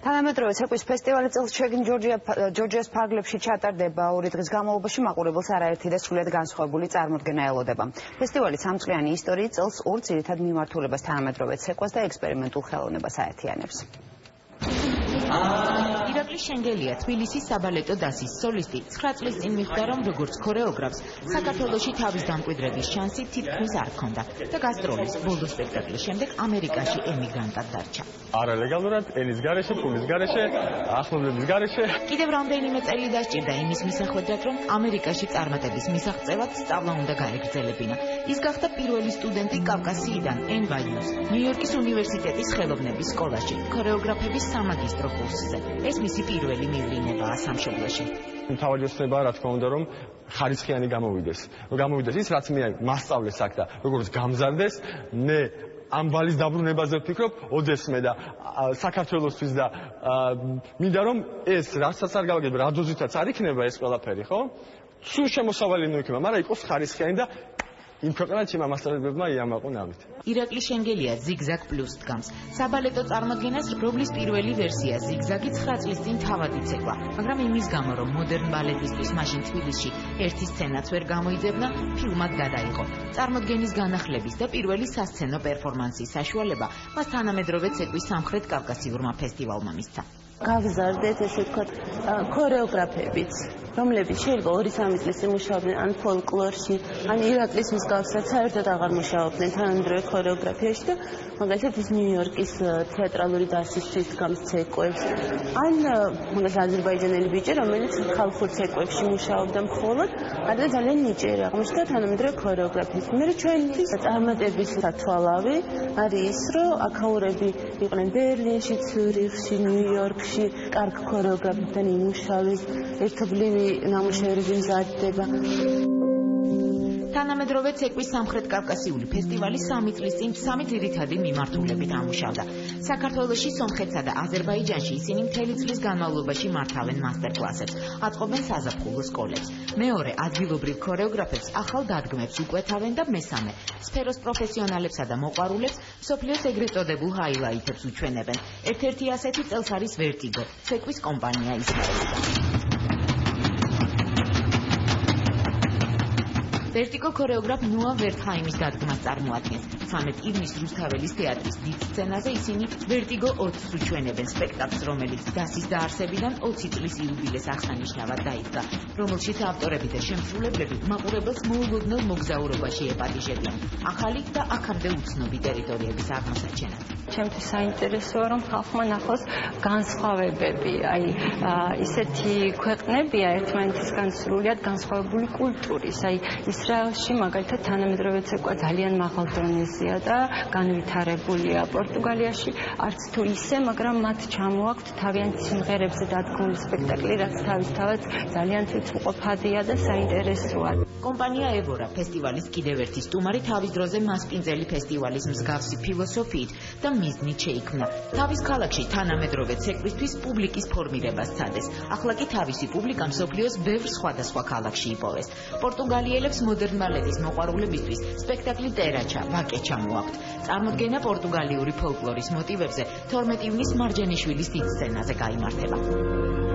თანამედროვე ცეკვის ფესტივალი წელს შეგინ ჯორჯიას ფარგლებში ჩატარდება. 2 დღის განმავლობაში მაყურებელს არაერთი და სრულიად განსხვავებული წარმოდგენა ელოდება. ფესტივალი სამწლიანი ისტორიით წელს 2 ძირითად მიმართულებას თანამედროვე ცეკვას და ექსპერიმენტულ ხელოვნებას აერთიანებს. ირაკლი შენგელია თბილისის საბალეტო დასის სოლისტი 9 წლის წინ მიხვდა, რომ როგორც ქორეოგრაფს საქართველოში თავის დამკვიდრების შანსი თითქმის არ ჰქონდა და გასტროლის ბოლო სპექტაკლის შემდეგ ამერიკაში ემიგრანტად დარჩა. არალეგალურად ენის გარეშე, ფულის გარეშე, ახლობლების გარეშე. კიდევ რამდენიმე წელი დასჭირდა იმის მისახვედრად, რომ ამერიკაში წარმატების მისაღწევად სწავლა უნდა გაეგრძელებინა. ის გახდა პირველი სტუდენტი კავკასიიდან NYU-ს, ნიუ-იორკის უნივერსიტეტის ხელოვნების სკოლაში, ქორეოგრაფების სამაგისტრო კურსზე. ეს მისი პირველი მივლინებაა სამშობლოში. თავად ოცნება, რა თქმა უნდა, რომ ხარისხიანი გამოვიდეს. გამოვიდეს ის, რაც მე მასწავლეს აქ და როგორც გამზარდეს, მე ამ ვალის დაბრუნებაზე ვფიქრობ, ოდესმე და საქართველოსთვის და მინდა რომ ეს რასაც არ გავაგებ, რა დოზითაც არ იქნება ეს ყველაფერი, ხო? სულ შემოსავალი ნოიქნება, მაგრამ იყოს ხარისხიანი და იმ ქვეყანაში მასწავლებლებმა იამაყონ ამით. ირაკლი შენგელია ზიგზაგ პლუს დგამს. საბალეტო წარმოდგენას, რომლის პირველი ვერსია ზიგზაგი 9 წლის წინ თავად იცეკვა, მაგრამ იმის გამო, რომ მოდერნ ბალეტისთვის მაშინ თბილისში ერთი სცენაც ვერ გამოიძებნა, ფილმად გადაიღო. წარმოდგენის განახლების და პირველი სასცენო პერფორმანსის საშუალება მას თანამედროვე ცეკვის სამხრეთ კავკასიურმა ფესტივალმა მისცა. გავზარდეთ, ესე ვთქვათ, ქორეოგრაფებიც, რომლებიც შეიძლება 2-3 წლის იმუშავდნენ ან ფოლკლორში, ან ირაკლის მსგავსად საერთოდ აღარ მუშაობდნენ თანამედროვე ქორეოგრაფიაში და მაგალითად ის ნიუ-იორკის თეატრალური დასისთვის დგამს ცეკვებს, ან მაგალითად აზერბაიჯანელი ბიჭი, რომელიც ხალხურ ცეკვებში მუშაობდა მხოლოდ, არა ძალიან ნიჭიერი აღმოჩნდა თანამედროვე ქორეოგრაფიის. მე ჩვენთვის წარმატების სათვალავი არის ის, რომ აქაურები იყვნენ ბერლინში, ციურიხში, ნიუ-იორკში, კარგ ქორეოგრაფებთან იმუშავეს, ერთობლივი ნამუშევრები მზადდება. თანამედროვე ცეკვის სამხრეთ კავკასიული ფესტივალი 3 წლის წინ 3 ძირითადი მიმართულებით ამუშავდა. საქართველოში, სომხეთსა და აზერბაიჯანში ისინი მთელი წლის განმავლობაში მართავენ მასტერკლასებს, აწყობენ საზაფხულო სკოლებს. მეორე, ადგილობრივ ქორეოგრაფებს ახალ დადგმებს უკვეთავენ და მესამე, სფეროს პროფესიონალებსა და მოყვარულებს მსოფლიოს ეგრეთ წოდებულ ჰაილაითებს უჩვენებენ. ერთ-ერთი ასეთი წელს არის ვერტიგო, ცეკვის კომპანია ისრაელიდან. ვერტიგო ქორეოგრაფ ნოა ვერტჰაიმის დადგმას წარმოადგენს. 13 ივნის რუსთაველის თეატრის დიდ სცენაზე ისინი ვერტიგო 20-ს უჩვენებენ სპექტაკლს, რომელიც დასის დაარსებიდან 20 წლის იუბილეს აღსანიშნავად დაიდგა, რომელშიც ავტორები და შემსრულებლები მაყურებელს მოულოდნელ მოგზაურობაში ეპატიჟებიან ახალი და აქამდე უცნობი ტერიტორიების აღმოსაჩენად. ჩემთვის საინტერესოა, რომ ხალხმა ნახოს განსხვავებები, ისეთი ქვეყნებია ერთმანეთისგან სრულიად განსხვავებული კულტურის, ისრაელში მაგალითად თანამედროვე ცეკვა ძალიან მაღალ დონეზეა და განვითარებულია. პორტუგალიაში არც თუ ისე, მაგრამ მათ ჩამოაქვთ თავიანთი სიმღერებზე დადგმული სპექტაკლი, რაც თავისთავად ძალიან თვითმყოფადია და საინტერესოა. კომპანია ევორა ფესტივალის კიდევ ერთი სტუმარი თავის დროზე მასპინძელი ფესტივალის მსგავსი ფილოსოფიით და მიზნით შეიქმნა. თავის ქალაქში თანამედროვე ცეკვისთვის პუბლიკის ფორმირებას სცადეს. ახლა კი თავისი პუბლიკა მსოფლიოს ბევრ სხვადასხვა ქალაქში იპოვეს. პორტუგალიელებს მოდერნ ბალეტის მოყვარულებისთვის სპექტაკლი ტერაჩა, ვაკე ჩამოაქვთ. წარმოდგენა პორტუგალიური ფოლკლორის მოტივებზე 12 ივნის მარჯანიშვილის დიდ სცენაზე გაიმართება.